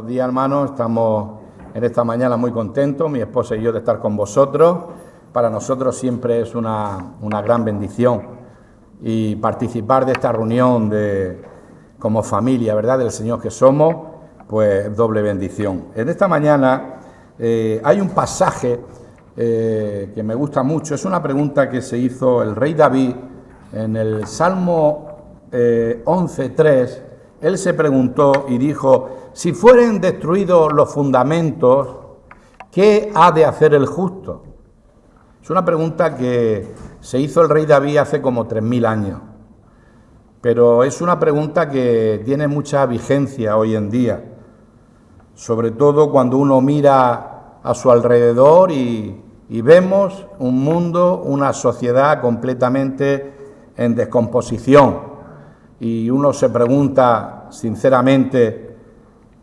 Buenos días, hermanos. Estamos en esta mañana muy contentos, mi esposa y yo, de estar con vosotros. Para nosotros siempre es una gran bendición y participar de esta reunión como familia, ¿verdad?, del Señor que somos, pues doble bendición. En esta mañana hay un pasaje que me gusta mucho. Es una pregunta que se hizo el rey David en el Salmo 11:3. Él se preguntó y dijo: si fueren destruidos los fundamentos, ¿qué ha de hacer el justo? Es una pregunta que se hizo el rey David hace como 3000 años, pero es una pregunta que tiene mucha vigencia hoy en día, sobre todo cuando uno mira a su alrededor y vemos un mundo, una sociedad completamente en descomposición. Y uno se pregunta sinceramente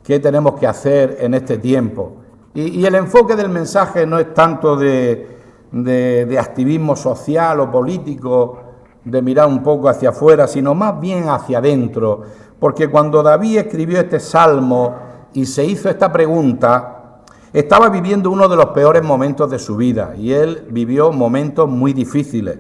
qué tenemos que hacer en este tiempo. Y el enfoque del mensaje no es tanto de activismo social o político, de mirar un poco hacia afuera, sino más bien hacia adentro. Porque cuando David escribió este salmo y se hizo esta pregunta, estaba viviendo uno de los peores momentos de su vida, y él vivió momentos muy difíciles.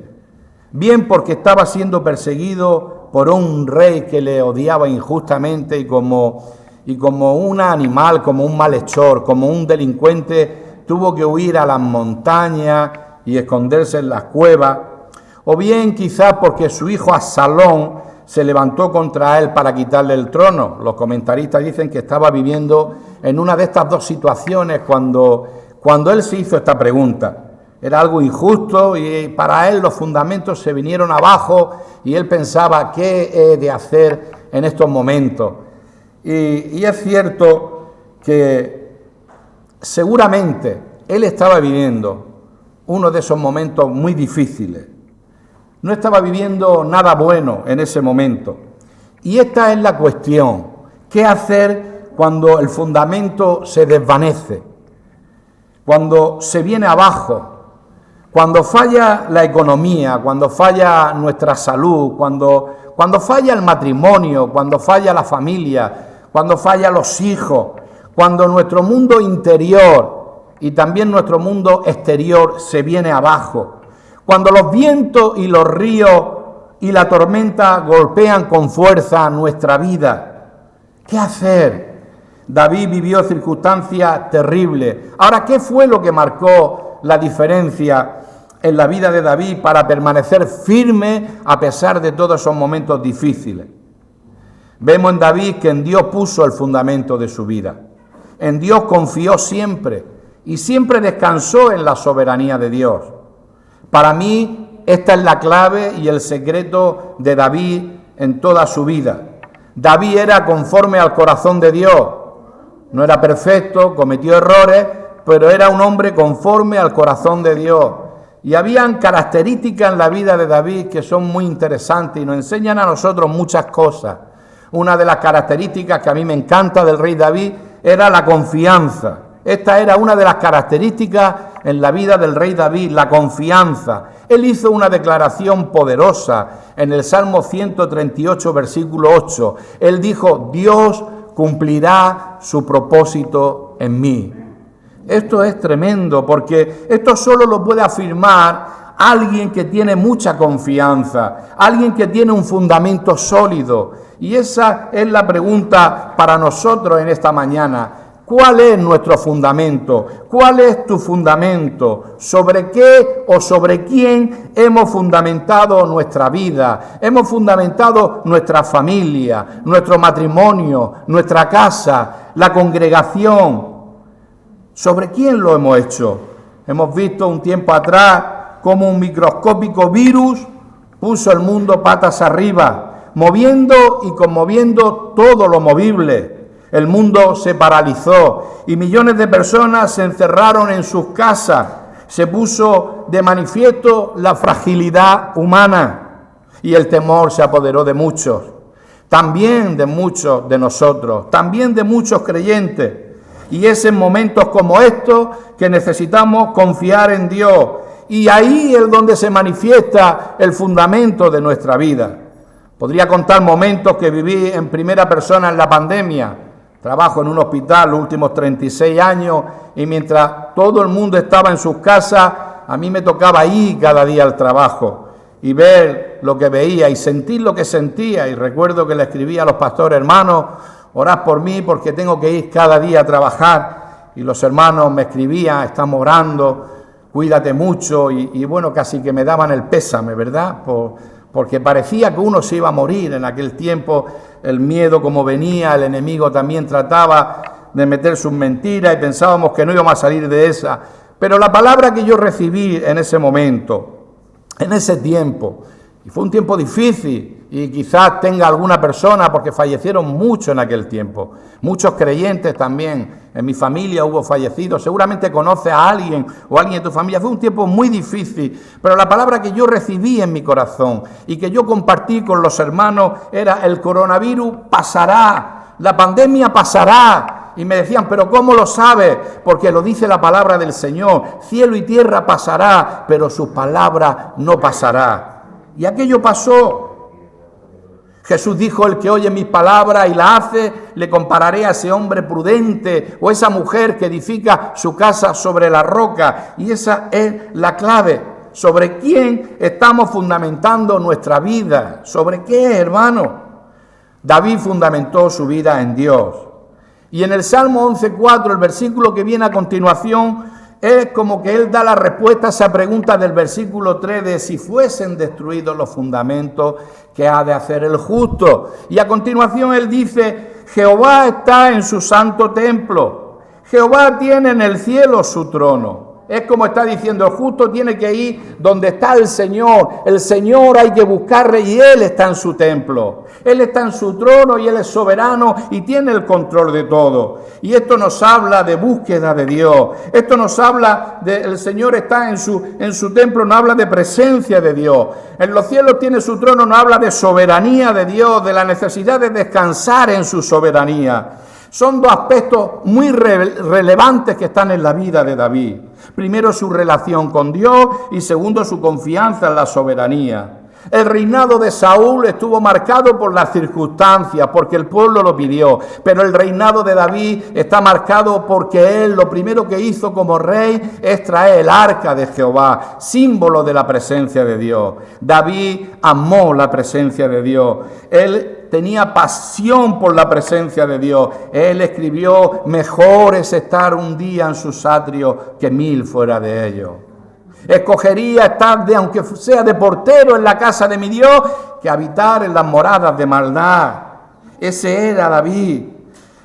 Bien porque estaba siendo perseguido por un rey que le odiaba injustamente y como un animal, como un malhechor, como un delincuente, tuvo que huir a las montañas y esconderse en las cuevas. O bien quizás porque su hijo Absalón se levantó contra él para quitarle el trono. Los comentaristas dicen que estaba viviendo en una de estas dos situaciones cuando él se hizo esta pregunta. Era algo injusto y para él los fundamentos se vinieron abajo y él pensaba: ¿qué he de hacer en estos momentos? Y es cierto que seguramente él estaba viviendo uno de esos momentos muy difíciles. No estaba viviendo nada bueno en ese momento. Y esta es la cuestión: ¿qué hacer cuando el fundamento se desvanece? Cuando se viene abajo. Cuando falla la economía, cuando falla nuestra salud, cuando falla el matrimonio, cuando falla la familia, cuando falla los hijos, cuando nuestro mundo interior y también nuestro mundo exterior se viene abajo, cuando los vientos y los ríos y la tormenta golpean con fuerza nuestra vida, ¿qué hacer? David vivió circunstancias terribles. Ahora, ¿qué fue lo que marcó la diferencia en la vida de David para permanecer firme a pesar de todos esos momentos difíciles? Vemos en David que en Dios puso el fundamento de su vida. En Dios confió siempre y siempre descansó en la soberanía de Dios. Para mí, esta es la clave y el secreto de David en toda su vida. David era conforme al corazón de Dios. No era perfecto, cometió errores, pero era un hombre conforme al corazón de Dios. Y habían características en la vida de David que son muy interesantes y nos enseñan a nosotros muchas cosas. Una de las características que a mí me encanta del rey David era la confianza. Esta era una de las características en la vida del rey David, la confianza. Él hizo una declaración poderosa en el Salmo 138, versículo 8. Él dijo: Dios cumplirá su propósito en mí. Esto es tremendo, porque esto solo lo puede afirmar alguien que tiene mucha confianza, alguien que tiene un fundamento sólido. Y esa es la pregunta para nosotros en esta mañana. ¿Cuál es nuestro fundamento? ¿Cuál es tu fundamento? ¿Sobre qué o sobre quién hemos fundamentado nuestra vida? Hemos fundamentado nuestra familia, nuestro matrimonio, nuestra casa, la congregación. ¿Sobre quién lo hemos hecho? Hemos visto un tiempo atrás cómo un microscópico virus puso el mundo patas arriba, moviendo y conmoviendo todo lo movible. El mundo se paralizó y millones de personas se encerraron en sus casas. Se puso de manifiesto la fragilidad humana y el temor se apoderó de muchos, también de muchos de nosotros, también de muchos creyentes. Y es en momentos como estos que necesitamos confiar en Dios. Y ahí es donde se manifiesta el fundamento de nuestra vida. Podría contar momentos que viví en primera persona en la pandemia, Trabajo en un hospital los últimos 36 años y mientras todo el mundo estaba en sus casas, a mí me tocaba ir cada día al trabajo y ver lo que veía y sentir lo que sentía. Y recuerdo que le escribía a los pastores: hermanos, orad por mí porque tengo que ir cada día a trabajar. Y los hermanos me escribían: estamos orando, cuídate mucho. Y bueno, casi que me daban el pésame, ¿verdad? Porque parecía que uno se iba a morir en aquel tiempo. El miedo como venía, el enemigo también trataba de meter sus mentiras y pensábamos que no íbamos a salir de esa. Pero la palabra que yo recibí en ese momento, en ese tiempo, y fue un tiempo difícil, y quizás tenga alguna persona, porque fallecieron muchos en aquel tiempo, muchos creyentes también. En mi familia hubo fallecidos, seguramente conoces a alguien o a alguien de tu familia. Fue un tiempo muy difícil, pero la palabra que yo recibí en mi corazón y que yo compartí con los hermanos era: el coronavirus pasará, la pandemia pasará. Y me decían: ¿pero cómo lo sabes? Porque lo dice la palabra del Señor: cielo y tierra pasará, pero su palabra no pasará. Y aquello pasó. Jesús dijo: el que oye mis palabras y la hace, le compararé a ese hombre prudente o esa mujer que edifica su casa sobre la roca. Y esa es la clave. ¿Sobre quién estamos fundamentando nuestra vida? ¿Sobre qué, hermano? David fundamentó su vida en Dios. Y en el Salmo 11:4, el versículo que viene a continuación, es como que él da la respuesta a esa pregunta del versículo 3 de: si fuesen destruidos los fundamentos, ¿qué ha de hacer el justo? Y a continuación él dice: Jehová está en su santo templo, Jehová tiene en el cielo su trono. Es como está diciendo: el justo tiene que ir donde está el Señor hay que buscarle y Él está en su templo, Él está en su trono y Él es soberano y tiene el control de todo. Y esto nos habla de búsqueda de Dios, esto nos habla de el Señor está en su templo, nos habla de presencia de Dios. En los cielos tiene su trono, nos habla de soberanía de Dios, de la necesidad de descansar en su soberanía. Son dos aspectos muy relevantes que están en la vida de David. Primero, su relación con Dios, y segundo, su confianza en la soberanía. El reinado de Saúl estuvo marcado por las circunstancias, porque el pueblo lo pidió. Pero el reinado de David está marcado porque él lo primero que hizo como rey es traer el arca de Jehová, símbolo de la presencia de Dios. David amó la presencia de Dios. Él tenía pasión por la presencia de Dios. Él escribió: mejor es estar un día en sus atrios que 1000 fuera de ellos. Escogería estar, aunque sea de portero en la casa de mi Dios, que habitar en las moradas de maldad. Ese era David.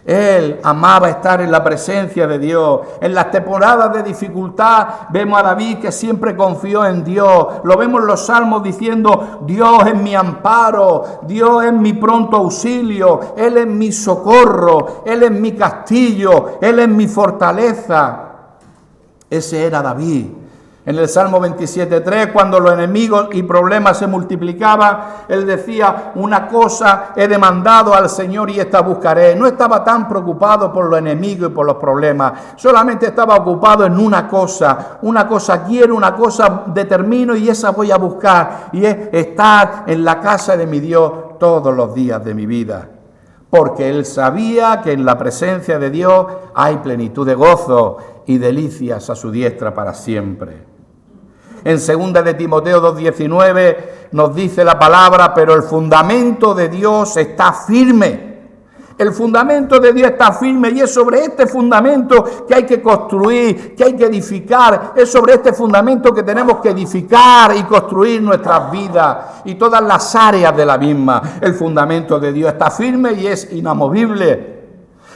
Él amaba estar en la presencia de Dios. En las temporadas de dificultad vemos a David que siempre confió en Dios. Lo vemos en los salmos diciendo: Dios es mi amparo, Dios es mi pronto auxilio, Él es mi socorro, Él es mi castillo, Él es mi fortaleza. Ese era David. En el Salmo 27:3, cuando los enemigos y problemas se multiplicaban, él decía: una cosa he demandado al Señor y esta buscaré. No estaba tan preocupado por los enemigos y por los problemas, solamente estaba ocupado en una cosa quiero, una cosa determino y esa voy a buscar, y es estar en la casa de mi Dios todos los días de mi vida. Porque él sabía que en la presencia de Dios hay plenitud de gozo y delicias a su diestra para siempre. En 2 de Timoteo 2:19 nos dice la palabra: pero el fundamento de Dios está firme. El fundamento de Dios está firme y es sobre este fundamento que hay que construir, que hay que edificar. Es sobre este fundamento que tenemos que edificar y construir nuestras vidas y todas las áreas de la misma. El fundamento de Dios está firme y es inamovible.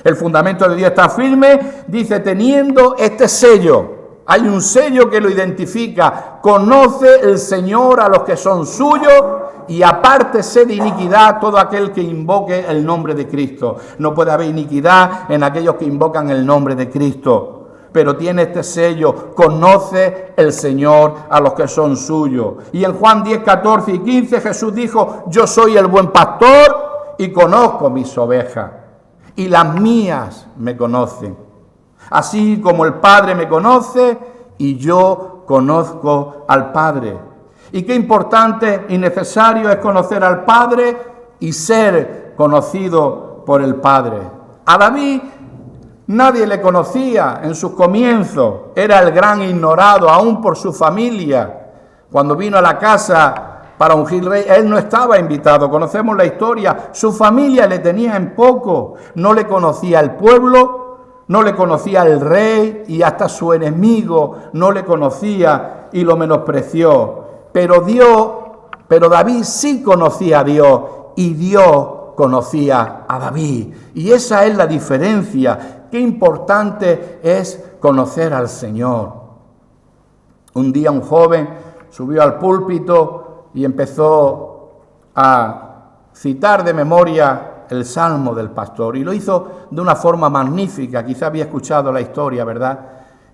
El fundamento de Dios está firme, dice, teniendo este sello. Hay un sello que lo identifica: conoce el Señor a los que son suyos y apártese de iniquidad todo aquel que invoque el nombre de Cristo. No puede haber iniquidad en aquellos que invocan el nombre de Cristo. Pero tiene este sello: conoce el Señor a los que son suyos. Y en Juan 10, 14 y 15 Jesús dijo: yo soy el buen pastor y conozco mis ovejas, y las mías me conocen. Así como el Padre me conoce y yo conozco al Padre. Y qué importante y necesario es conocer al Padre y ser conocido por el Padre. A David nadie le conocía en sus comienzos, era el gran ignorado aún por su familia. Cuando vino a la casa para ungir rey, él no estaba invitado, conocemos la historia, su familia le tenía en poco, no le conocía el pueblo, no le conocía el rey y hasta su enemigo no le conocía y lo menospreció. Pero David sí conocía a Dios y Dios conocía a David. Y esa es la diferencia. Qué importante es conocer al Señor. Un día un joven subió al púlpito y empezó a citar de memoria el Salmo del Pastor. Y lo hizo de una forma magnífica. Quizá había escuchado la historia, ¿verdad?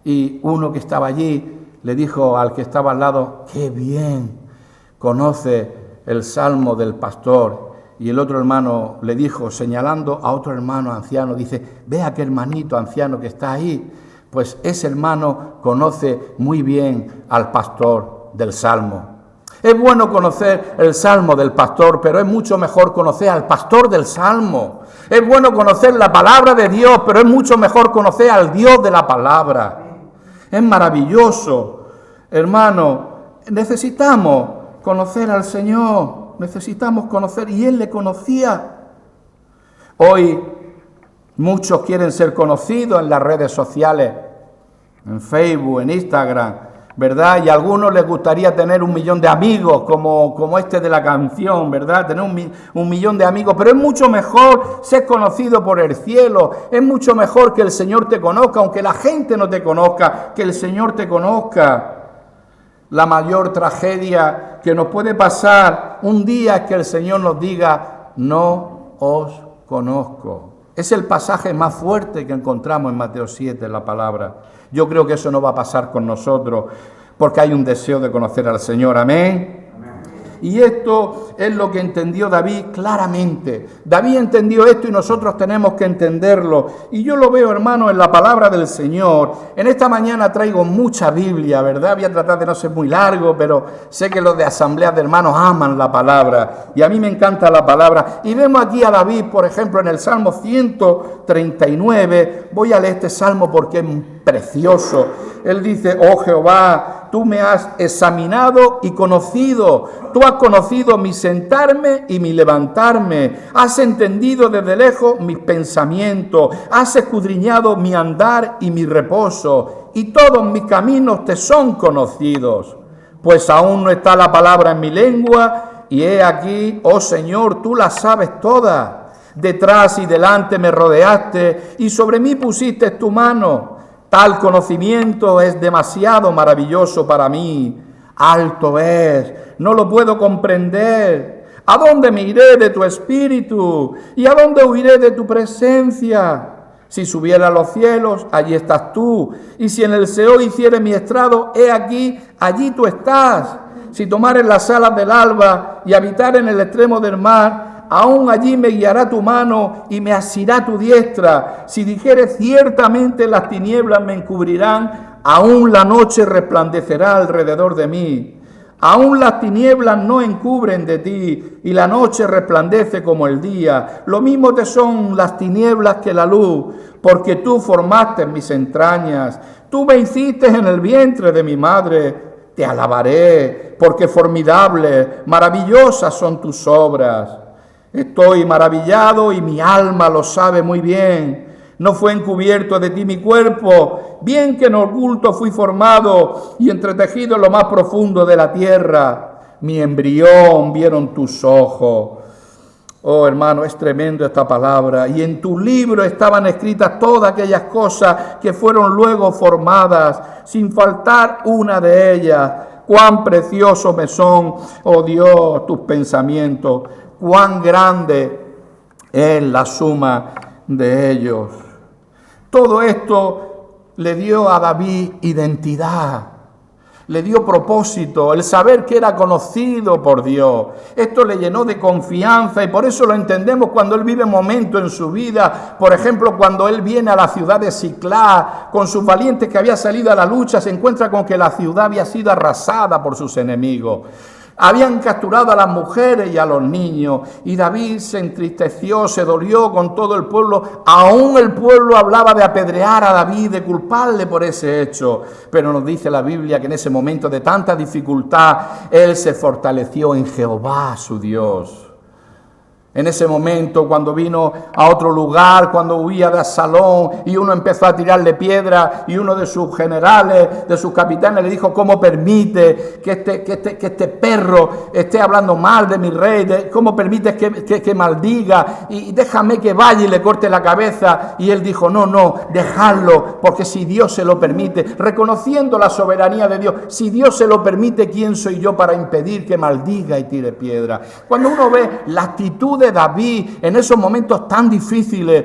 Y uno que estaba allí le dijo al que estaba al lado: ¡qué bien conoce el Salmo del Pastor! Y el otro hermano le dijo, señalando a otro hermano anciano, dice: ve a aquel hermanito anciano que está ahí. Pues ese hermano conoce muy bien al pastor del Salmo. Es bueno conocer el Salmo del pastor, pero es mucho mejor conocer al pastor del Salmo. Es bueno conocer la palabra de Dios, pero es mucho mejor conocer al Dios de la palabra. Es maravilloso, hermano. Necesitamos conocer al Señor. Necesitamos conocer, y Él le conocía. Hoy muchos quieren ser conocidos en las redes sociales, en Facebook, en Instagram, ¿verdad? Y a algunos les gustaría tener 1 millón de amigos, como este de la canción, ¿verdad? Tener un millón de amigos, pero es mucho mejor ser conocido por el cielo. Es mucho mejor que el Señor te conozca, aunque la gente no te conozca, que el Señor te conozca. La mayor tragedia que nos puede pasar un día es que el Señor nos diga: no os conozco. Es el pasaje más fuerte que encontramos en Mateo 7, en la palabra. Yo creo que eso no va a pasar con nosotros, porque hay un deseo de conocer al Señor. Amén. Y esto es lo que entendió David claramente. David entendió esto y nosotros tenemos que entenderlo. Y yo lo veo, hermano, en la palabra del Señor. En esta mañana traigo mucha Biblia, ¿verdad? Voy a tratar de no ser muy largo, pero sé que los de asambleas de hermanos aman la palabra. Y a mí me encanta la palabra. Y vemos aquí a David, por ejemplo, en el Salmo 139. Voy a leer este salmo porque es precioso. Él dice: oh Jehová, tú me has examinado y conocido. Tú has conocido mi sentarme y mi levantarme. Has entendido desde lejos mis pensamientos. Has escudriñado mi andar y mi reposo. Y todos mis caminos te son conocidos. Pues aún no está la palabra en mi lengua. Y he aquí, oh Señor, tú la sabes todas. Detrás y delante me rodeaste y sobre mí pusiste tu mano. Tal conocimiento es demasiado maravilloso para mí. Alto es, no lo puedo comprender. ¿A dónde me iré de tu espíritu? ¿Y a dónde huiré de tu presencia? Si subiera a los cielos, allí estás tú. Y si en el Seol hiciere mi estrado, he aquí, allí tú estás. Si tomare las alas del alba y habitar en el extremo del mar, aún allí me guiará tu mano y me asirá tu diestra. Si dijere ciertamente las tinieblas me encubrirán, aún la noche resplandecerá alrededor de mí. Aún las tinieblas no encubren de ti y la noche resplandece como el día. Lo mismo te son las tinieblas que la luz, porque tú formaste mis entrañas. Tú me hiciste en el vientre de mi madre. Te alabaré, porque formidables, maravillosas son tus obras. Estoy maravillado y mi alma lo sabe muy bien. No fue encubierto de ti mi cuerpo, bien que en oculto fui formado y entretejido en lo más profundo de la tierra. Mi embrión vieron tus ojos. Oh, hermano, es tremendo esta palabra. Y en tu libro estaban escritas todas aquellas cosas que fueron luego formadas, sin faltar una de ellas. Cuán preciosos me son, oh Dios, tus pensamientos. Cuán grande es la suma de ellos. Todo esto le dio a David identidad, le dio propósito, el saber que era conocido por Dios. Esto le llenó de confianza y por eso lo entendemos cuando él vive momentos en su vida. Por ejemplo, cuando él viene a la ciudad de Siclá con sus valientes que había salido a la lucha, se encuentra con que la ciudad había sido arrasada por sus enemigos. Habían capturado a las mujeres y a los niños, y David se entristeció, se dolió con todo el pueblo. Aún el pueblo hablaba de apedrear a David, de culparle por ese hecho. Pero nos dice la Biblia que en ese momento de tanta dificultad, él se fortaleció en Jehová, su Dios. En ese momento, cuando vino a otro lugar, cuando huía de Absalón y uno empezó a tirarle piedra y uno de sus generales, de sus capitanes le dijo: ¿cómo permite que este perro esté hablando mal de mi rey? ¿Cómo permites que maldiga? Y déjame que vaya y le corte la cabeza. Y él dijo: no, dejadlo, porque si Dios se lo permite, reconociendo la soberanía de Dios, si Dios se lo permite, ¿quién soy yo para impedir que maldiga y tire piedra? Cuando uno ve la actitud de David en esos momentos tan difíciles,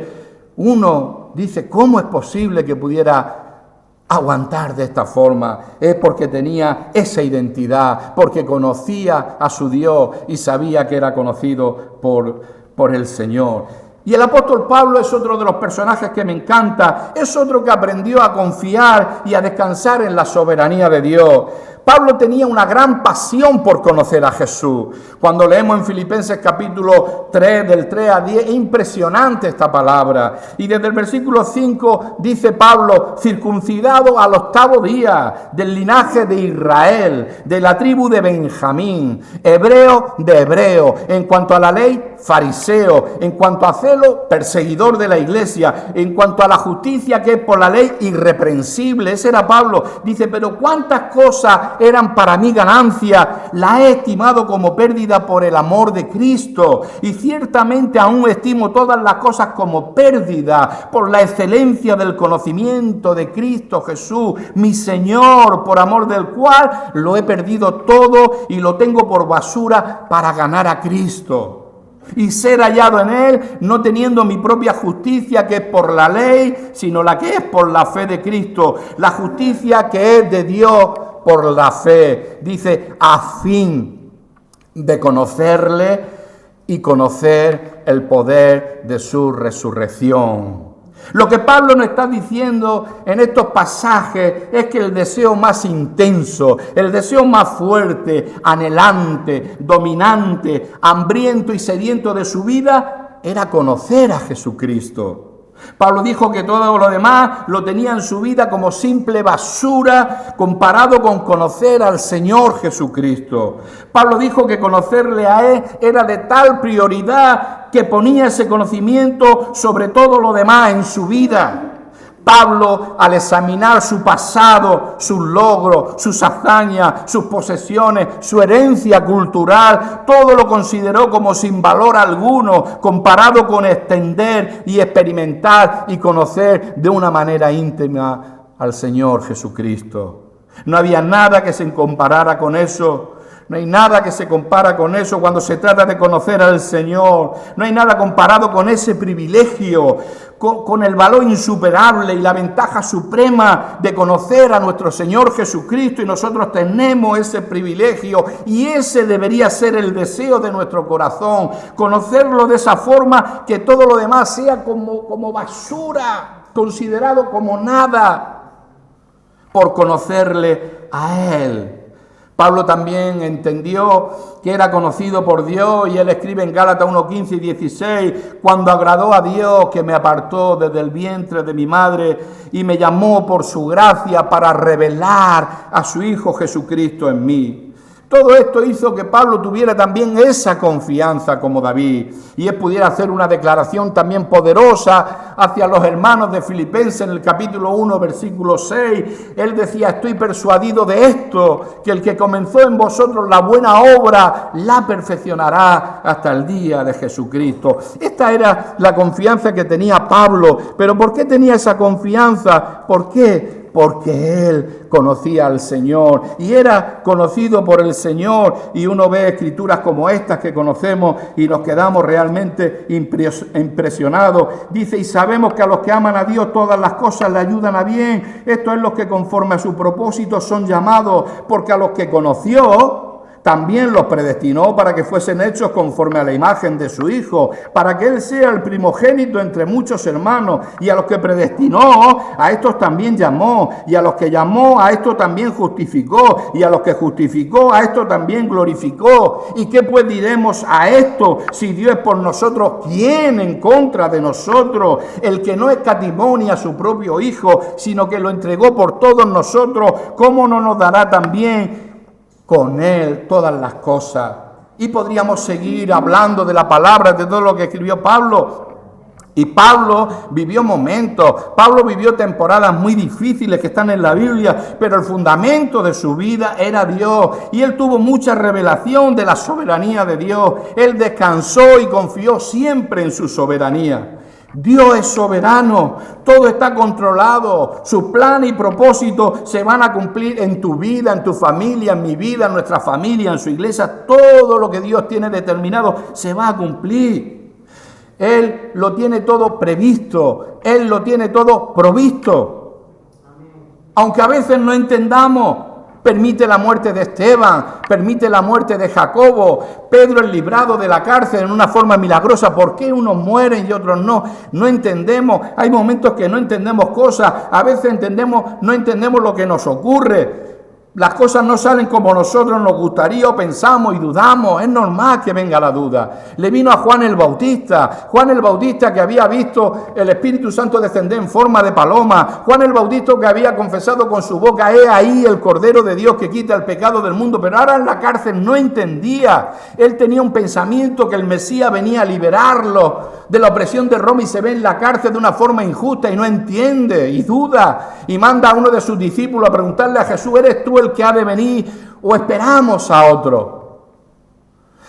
uno dice: ¿cómo es posible que pudiera aguantar de esta forma? Es porque tenía esa identidad, porque conocía a su Dios y sabía que era conocido por el Señor. Y el apóstol Pablo es otro de los personajes que me encanta, es otro que aprendió a confiar y a descansar en la soberanía de Dios. Pablo tenía una gran pasión por conocer a Jesús. Cuando leemos en Filipenses capítulo 3, del 3 a 10, es impresionante esta palabra. Y desde el versículo 5 dice Pablo: circuncidado al 8º día, del linaje de Israel, de la tribu de Benjamín, hebreo de hebreo, en cuanto a la ley, fariseo, en cuanto a celo, perseguidor de la iglesia, en cuanto a la justicia que es por la ley, irreprensible. Ese era Pablo. Dice: pero cuántas cosas eran para mí ganancia, la he estimado como pérdida por el amor de Cristo, y ciertamente aún estimo todas las cosas como pérdida por la excelencia del conocimiento de Cristo Jesús, mi Señor, por amor del cual lo he perdido todo y lo tengo por basura para ganar a Cristo y ser hallado en Él, no teniendo mi propia justicia que es por la ley, sino la que es por la fe de Cristo, la justicia que es de Dios por la fe. Dice: a fin de conocerle y conocer el poder de su resurrección. Lo que Pablo nos está diciendo en estos pasajes es que el deseo más intenso, el deseo más fuerte, anhelante, dominante, hambriento y sediento de su vida era conocer a Jesucristo. Pablo dijo que todo lo demás lo tenía en su vida como simple basura comparado con conocer al Señor Jesucristo. Pablo dijo que conocerle a Él era de tal prioridad que ponía ese conocimiento sobre todo lo demás en su vida. Pablo, al examinar su pasado, sus logros, sus hazañas, sus posesiones, su herencia cultural, todo lo consideró como sin valor alguno, comparado con extender y experimentar y conocer de una manera íntima al Señor Jesucristo. No había nada que se comparara con eso. No hay nada que se compara con eso cuando se trata de conocer al Señor. No hay nada comparado con ese privilegio, con el valor insuperable y la ventaja suprema de conocer a nuestro Señor Jesucristo. Y nosotros tenemos ese privilegio y ese debería ser el deseo de nuestro corazón. Conocerlo de esa forma que todo lo demás sea como basura, considerado como nada, por conocerle a Él. Pablo también entendió que era conocido por Dios y él escribe en Gálatas 1:15 y 16, cuando agradó a Dios que me apartó desde el vientre de mi madre y me llamó por su gracia para revelar a su Hijo Jesucristo en mí. Todo esto hizo que Pablo tuviera también esa confianza como David y él pudiera hacer una declaración también poderosa hacia los hermanos de Filipenses en el capítulo 1, versículo 6. Él decía: estoy persuadido de esto, que el que comenzó en vosotros la buena obra la perfeccionará hasta el día de Jesucristo. Esta era la confianza que tenía Pablo. ¿Pero por qué tenía esa confianza? ¿Por qué? Porque él conocía al Señor y era conocido por el Señor, y uno ve escrituras como estas que conocemos y nos quedamos realmente impresionados. Dice: y sabemos que a los que aman a Dios todas las cosas le ayudan a bien. Esto es los que conforme a su propósito son llamados, porque a los que conoció también los predestinó para que fuesen hechos conforme a la imagen de su Hijo, para que Él sea el primogénito entre muchos hermanos. Y a los que predestinó, a estos también llamó. Y a los que llamó, a estos también justificó. Y a los que justificó, a estos también glorificó. ¿Y qué pues diremos a esto? Si Dios es por nosotros, ¿quién en contra de nosotros? El que no escatimó ni a su propio Hijo, sino que lo entregó por todos nosotros, ¿cómo no nos dará también con Él todas las cosas? Y podríamos seguir hablando de la palabra, de todo lo que escribió Pablo. Y Pablo vivió momentos, Pablo vivió temporadas muy difíciles que están en la Biblia, pero el fundamento de su vida era Dios. Y él tuvo mucha revelación de la soberanía de Dios. Él descansó y confió siempre en su soberanía. Dios es soberano, todo está controlado, sus planes y propósitos se van a cumplir en tu vida, en tu familia, en mi vida, en nuestra familia, en su iglesia. Todo lo que Dios tiene determinado se va a cumplir. Él lo tiene todo previsto, Él lo tiene todo provisto. Aunque a veces no entendamos. Permite la muerte de Esteban, permite la muerte de Jacobo, Pedro es librado de la cárcel en una forma milagrosa. ¿Por qué unos mueren y otros no? No entendemos, hay momentos que no entendemos cosas, a veces no entendemos lo que nos ocurre. Las cosas no salen como nosotros nos gustaría o pensamos y dudamos. Es normal que venga la duda. Le vino a Juan el Bautista que había visto el Espíritu Santo descender en forma de paloma. Juan el Bautista que había confesado con su boca: he ahí el Cordero de Dios que quita el pecado del mundo. Pero ahora en la cárcel no entendía. Él tenía un pensamiento que el Mesías venía a liberarlo de la opresión de Roma y se ve en la cárcel de una forma injusta y no entiende y duda. Y manda a uno de sus discípulos a preguntarle a Jesús: ¿eres tú el que ha de venir o esperamos a otro?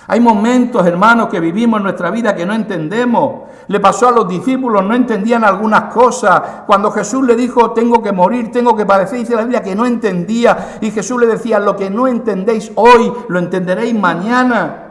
Hay momentos, hermanos, que vivimos en nuestra vida que no entendemos. Le pasó a los discípulos, no entendían algunas cosas. Cuando Jesús le dijo: tengo que morir, tengo que padecer, dice la Biblia que no entendía. Y Jesús le decía: lo que no entendéis hoy, lo entenderéis mañana.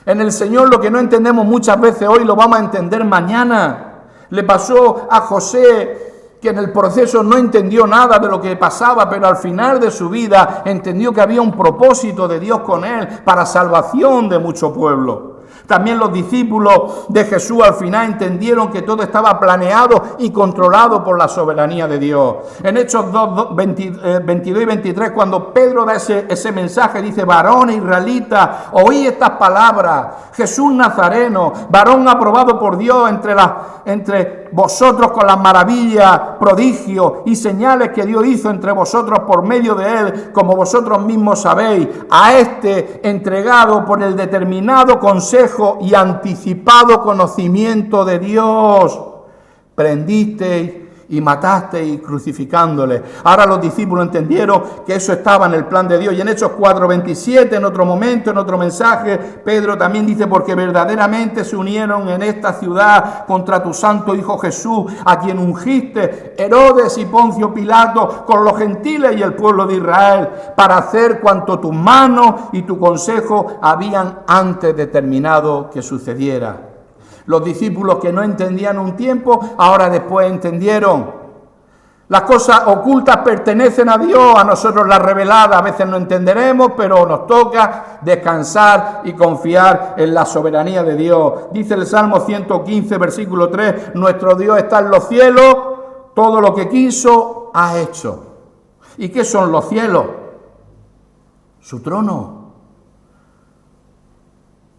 En el Señor lo que no entendemos muchas veces hoy lo vamos a entender mañana. Le pasó a José, que en el proceso no entendió nada de lo que pasaba, pero al final de su vida entendió que había un propósito de Dios con él para salvación de mucho pueblo. También los discípulos de Jesús al final entendieron que todo estaba planeado y controlado por la soberanía de Dios. En Hechos 22 y 23, cuando Pedro da ese mensaje, dice: varones israelitas, oí estas palabras. Jesús Nazareno, varón aprobado por Dios entre vosotros con las maravillas, prodigios y señales que Dios hizo entre vosotros por medio de él, como vosotros mismos sabéis, a este entregado por el determinado consejo y anticipado conocimiento de Dios, prendisteis y matasteis crucificándole. Ahora los discípulos entendieron que eso estaba en el plan de Dios. Y en Hechos 4:27, en otro momento, en otro mensaje, Pedro también dice: porque verdaderamente se unieron en esta ciudad contra tu santo Hijo Jesús, a quien ungiste Herodes y Poncio Pilato con los gentiles y el pueblo de Israel, para hacer cuanto tus manos y tu consejo habían antes determinado que sucediera. Los discípulos que no entendían un tiempo, ahora después entendieron. Las cosas ocultas pertenecen a Dios, a nosotros las reveladas a veces no entenderemos, pero nos toca descansar y confiar en la soberanía de Dios. Dice el Salmo 115, versículo 3, nuestro Dios está en los cielos, todo lo que quiso ha hecho. ¿Y qué son los cielos? Su trono.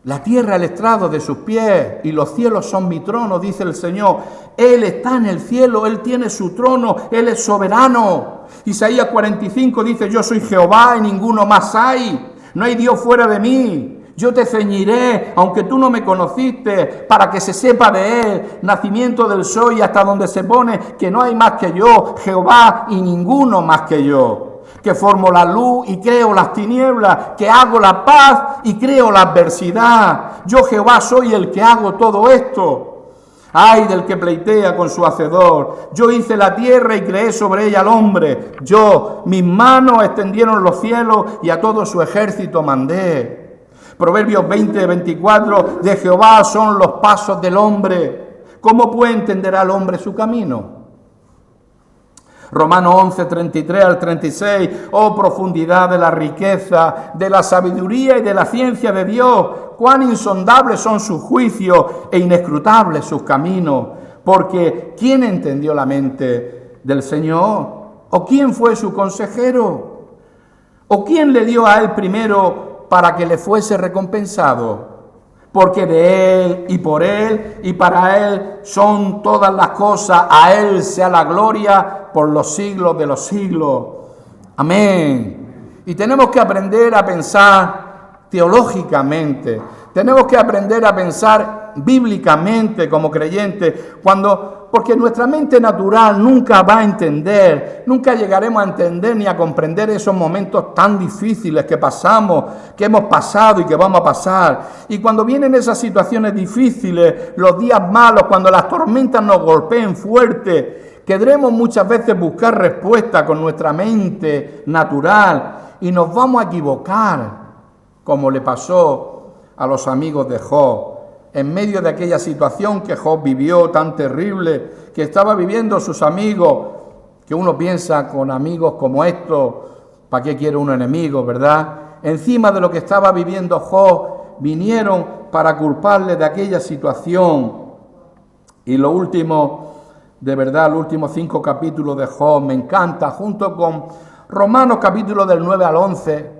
La tierra el estrado de sus pies y los cielos son mi trono, dice el Señor. Él está en el cielo, Él tiene su trono, Él es soberano. Isaías 45 dice: yo soy Jehová y ninguno más hay. No hay Dios fuera de mí. Yo te ceñiré, aunque tú no me conociste, para que se sepa de Él, nacimiento del sol y hasta donde se pone, que no hay más que yo, Jehová y ninguno más que yo. Que formo la luz y creo las tinieblas, que hago la paz y creo la adversidad. Yo Jehová soy el que hago todo esto. Ay del que pleitea con su hacedor. Yo hice la tierra y creé sobre ella al hombre. Mis manos extendieron los cielos y a todo su ejército mandé. Proverbios 20:24, de Jehová son los pasos del hombre. ¿Cómo puede entender al hombre su camino? Romanos 11, 33 al 36, oh profundidad de la riqueza, de la sabiduría y de la ciencia de Dios, cuán insondables son sus juicios e inescrutables sus caminos, porque ¿quién entendió la mente del Señor? ¿O quién fue su consejero? ¿O quién le dio a él primero para que le fuese recompensado? Porque de Él y por Él y para Él son todas las cosas, a Él sea la gloria por los siglos de los siglos. Amén. Y tenemos que aprender a pensar teológicamente, tenemos que aprender a pensar bíblicamente como creyentes, porque nuestra mente natural nunca va a entender, nunca llegaremos a entender ni a comprender esos momentos tan difíciles que pasamos, que hemos pasado y que vamos a pasar. Y cuando vienen esas situaciones difíciles, los días malos, cuando las tormentas nos golpeen fuerte, querremos muchas veces buscar respuesta con nuestra mente natural y nos vamos a equivocar, como le pasó a los amigos de Job. En medio de aquella situación que Job vivió tan terrible, que estaba viviendo sus amigos, que uno piensa con amigos como estos, ¿para qué quiere uno enemigos, verdad? Encima de lo que estaba viviendo Job, vinieron para culparle de aquella situación. Y lo último, de verdad, los últimos 5 capítulos de Job me encanta, junto con Romanos capítulo del 9 al 11,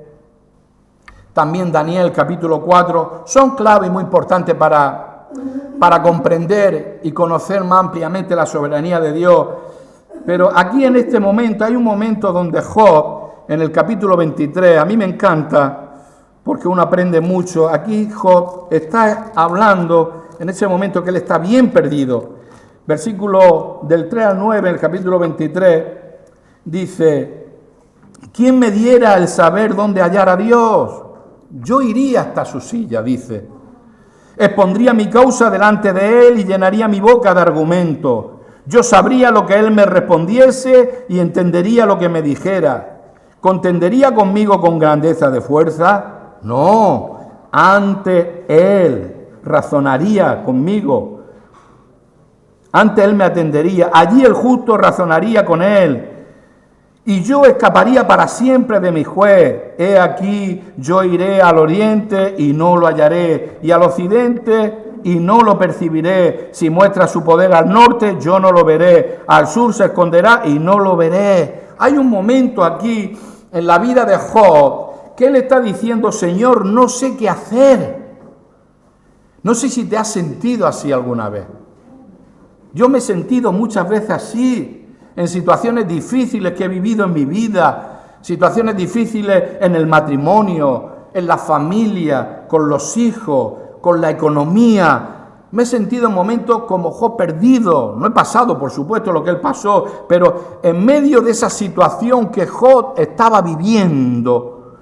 también Daniel capítulo 4, son clave y muy importantes para comprender y conocer más ampliamente la soberanía de Dios. Pero aquí en este momento, hay un momento donde Job, en el capítulo 23, a mí me encanta, porque uno aprende mucho. Aquí Job está hablando, en ese momento que él está bien perdido. Versículo del 3 al 9, el capítulo 23, dice: ¿quién me diera el saber dónde hallar a Dios? Yo iría hasta su silla, dice. Expondría mi causa delante de él y llenaría mi boca de argumentos. Yo sabría lo que él me respondiese y entendería lo que me dijera. ¿Contendería conmigo con grandeza de fuerza? No, ante él razonaría conmigo. Ante él me atendería. Allí el justo razonaría con él. Y yo escaparía para siempre de mi juez. He aquí, yo iré al oriente y no lo hallaré, y al occidente y no lo percibiré. Si muestra su poder al norte, yo no lo veré. Al sur se esconderá y no lo veré. Hay un momento aquí en la vida de Job que él está diciendo: Señor, no sé qué hacer. No sé si te has sentido así alguna vez. Yo me he sentido muchas veces así, en situaciones difíciles que he vivido en mi vida, situaciones difíciles en el matrimonio, en la familia, con los hijos, con la economía. Me he sentido en momentos como Job perdido. No he pasado, por supuesto, lo que él pasó, pero en medio de esa situación que Job estaba viviendo,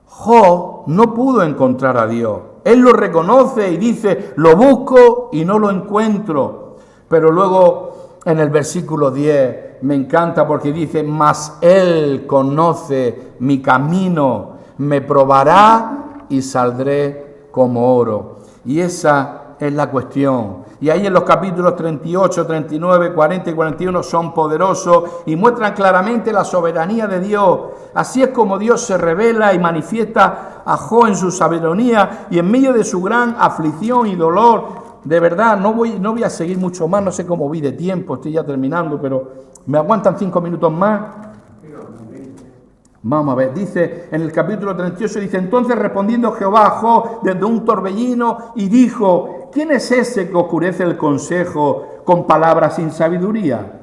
Job no pudo encontrar a Dios. Él lo reconoce y dice: lo busco y no lo encuentro. Pero luego, en el versículo 10, me encanta porque dice: mas Él conoce mi camino, me probará y saldré como oro. Y esa es la cuestión. Y ahí en los capítulos 38, 39, 40 y 41 son poderosos y muestran claramente la soberanía de Dios. Así es como Dios se revela y manifiesta a Job en su sabiduría y en medio de su gran aflicción y dolor. De verdad, no voy a seguir mucho más, no sé cómo vi de tiempo, estoy ya terminando, pero ¿me aguantan 5 minutos más? Vamos a ver, dice en el capítulo 38, dice: entonces respondiendo Jehová a Job desde un torbellino y dijo: ¿quién es ese que oscurece el consejo con palabras sin sabiduría?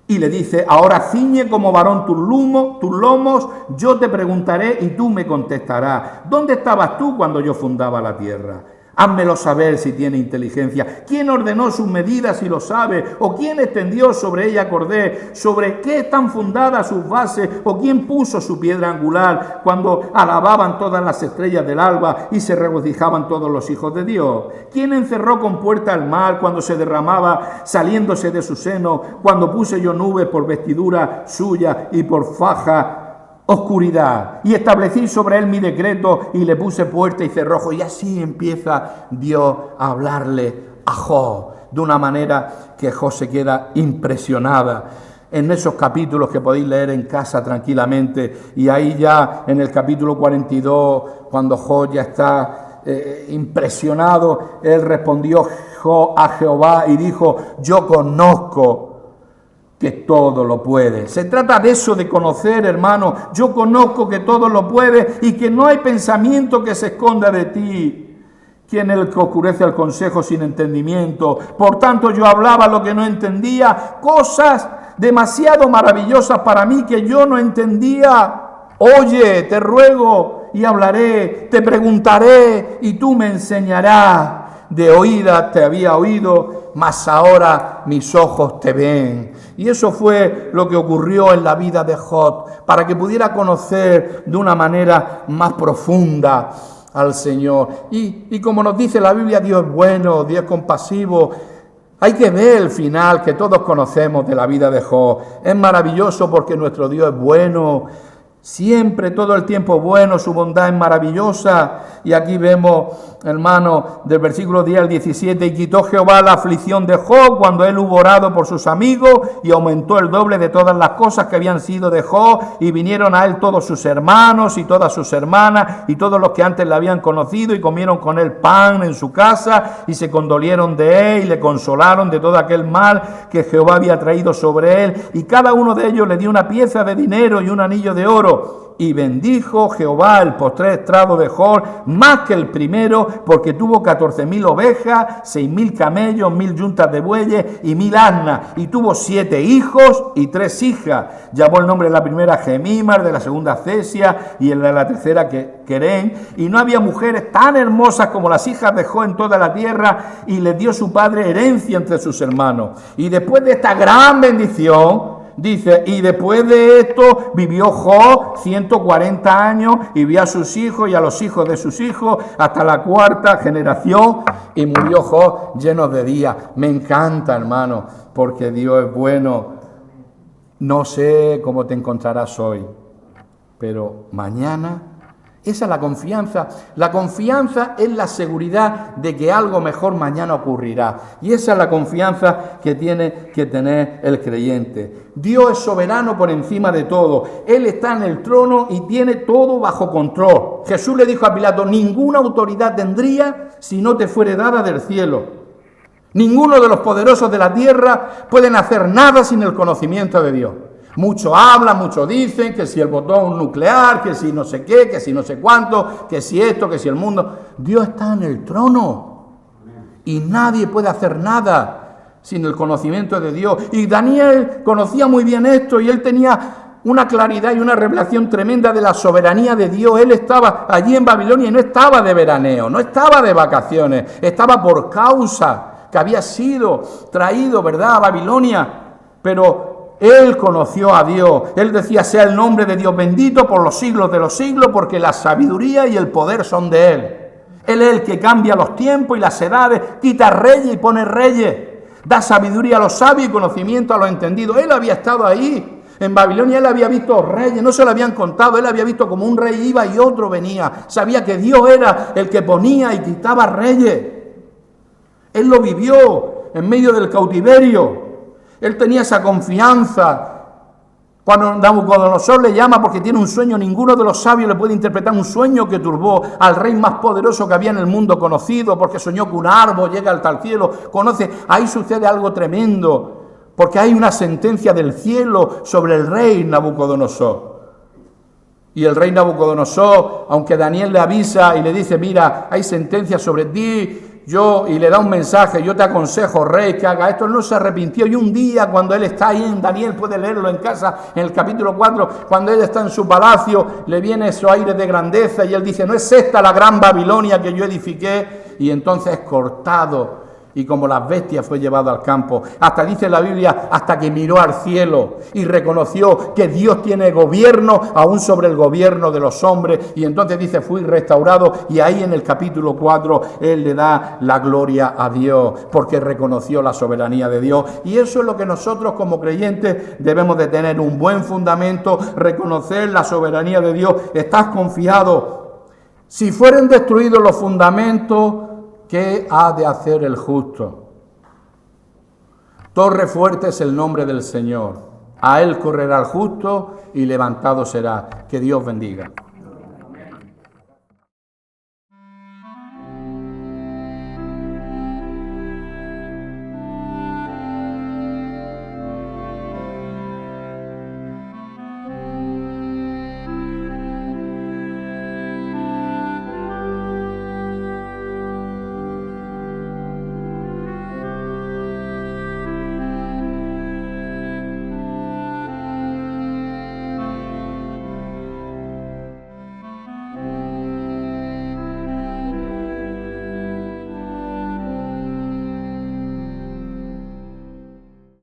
Y le dice: ahora ciñe como varón tus lomos, yo te preguntaré y tú me contestarás. ¿Dónde estabas tú cuando yo fundaba la tierra? Házmelo saber si tiene inteligencia. ¿Quién ordenó sus medidas si lo sabe? ¿O quién extendió sobre ella cordel? ¿Sobre qué están fundadas sus bases? ¿O quién puso su piedra angular cuando alababan todas las estrellas del alba y se regocijaban todos los hijos de Dios? ¿Quién encerró con puerta el mar cuando se derramaba saliéndose de su seno? Cuando puse yo nubes por vestidura suya y por faja oscuridad, y establecí sobre él mi decreto y le puse puerta y cerrojo. Y así empieza Dios a hablarle a Job de una manera que Job se queda impresionada. en esos capítulos que podéis leer en casa tranquilamente. Y ahí ya en el capítulo 42, cuando Job ya está impresionado, él respondió a Jehová y dijo: yo conozco que todo lo puede. Se trata de eso, de conocer, hermano. Yo conozco que todo lo puede y que no hay pensamiento que se esconda de ti. ¿Quién es el que oscurece el consejo sin entendimiento? Por tanto, yo hablaba lo que no entendía, cosas demasiado maravillosas para mí que yo no entendía. Oye, te ruego y hablaré, te preguntaré y tú me enseñarás. De oídas te había oído, mas ahora mis ojos te ven. Y eso fue lo que ocurrió en la vida de Job, para que pudiera conocer de una manera más profunda al Señor. Y como nos dice la Biblia, Dios es bueno, Dios es compasivo. Hay que ver el final que todos conocemos de la vida de Job. Es maravilloso porque nuestro Dios es bueno. Siempre, todo el tiempo bueno, su bondad es maravillosa. Y aquí vemos, hermano, del versículo 10 al 17, y quitó Jehová la aflicción de Job cuando él hubo orado por sus amigos, y aumentó el doble de todas las cosas que habían sido de Job, y vinieron a él todos sus hermanos y todas sus hermanas, y todos los que antes le habían conocido, y comieron con él pan en su casa, y se condolieron de él, y le consolaron de todo aquel mal que Jehová había traído sobre él, y cada uno de ellos le dio una pieza de dinero y un anillo de oro. Y bendijo Jehová el postrer estrado de Job más que el primero, porque tuvo 14,000 ovejas, 6,000 camellos, 1,000 yuntas de bueyes y 1,000 asnas, y tuvo 7 hijos y 3 hijas. Llamó el nombre de la primera Gemimar, de la segunda Cesia, y el de la tercera Querén. Y no había mujeres tan hermosas como las hijas de Job en toda la tierra, y les dio su padre herencia entre sus hermanos. Y después de esta gran bendición, dice, y después de esto vivió Job 140 años y vio a sus hijos y a los hijos de sus hijos hasta la 4ª generación, y murió Job lleno de días. Me encanta, hermano, porque Dios es bueno. No sé cómo te encontrarás hoy, pero mañana, esa es la confianza. La confianza es la seguridad de que algo mejor mañana ocurrirá. Y esa es la confianza que tiene que tener el creyente. Dios es soberano por encima de todo. Él está en el trono y tiene todo bajo control. Jesús le dijo a Pilato: ninguna autoridad tendría si no te fuere dada del cielo. Ninguno de los poderosos de la tierra pueden hacer nada sin el conocimiento de Dios. Muchos hablan, muchos dicen que si el botón nuclear, que si no sé qué, que si no sé cuánto, que si esto, que si el mundo. Dios está en el trono y nadie puede hacer nada sin el conocimiento de Dios. Y Daniel conocía muy bien esto, y él tenía una claridad y una revelación tremenda de la soberanía de Dios. Él estaba allí en Babilonia y no estaba de veraneo, no estaba de vacaciones, estaba por causa que había sido traído, ¿verdad?, a Babilonia. Pero él conoció a Dios. Él decía: sea el nombre de Dios bendito por los siglos de los siglos, porque la sabiduría y el poder son de Él. Él es el que cambia los tiempos y las edades, quita reyes y pone reyes, da sabiduría a los sabios y conocimiento a los entendidos. Él había estado ahí en Babilonia, él había visto reyes, no se lo habían contado, él había visto como un rey iba y otro venía. Sabía que Dios era el que ponía y quitaba reyes. Él lo vivió en medio del cautiverio. Él tenía esa confianza. Cuando Nabucodonosor le llama porque tiene un sueño, ninguno de los sabios le puede interpretar un sueño que turbó al rey más poderoso que había en el mundo conocido, porque soñó que un árbol llega hasta el cielo. Conoce, ahí sucede algo tremendo, porque hay una sentencia del cielo sobre el rey Nabucodonosor. Y el rey Nabucodonosor, aunque Daniel le avisa y le dice: mira, hay sentencia sobre ti, y le da un mensaje: yo te aconsejo, rey, que haga esto. Él no se arrepintió, y un día, cuando él está ahí en Daniel, puede leerlo en casa, en el capítulo 4, cuando él está en su palacio, le viene su aire de grandeza, y él dice: ¿no es esta la gran Babilonia que yo edifiqué? Y entonces es cortado, y como las bestias fue llevado al campo. Hasta dice la Biblia, hasta que miró al cielo y reconoció que Dios tiene gobierno aún sobre el gobierno de los hombres. Y entonces dice: fui restaurado. Y ahí en el capítulo 4 él le da la gloria a Dios, porque reconoció la soberanía de Dios. Y eso es lo que nosotros como creyentes debemos de tener: un buen fundamento, reconocer la soberanía de Dios. ¿Estás confiado? Si fueren destruidos los fundamentos, ¿qué ha de hacer el justo? Torre fuerte es el nombre del Señor. A él correrá el justo y levantado será. Que Dios bendiga.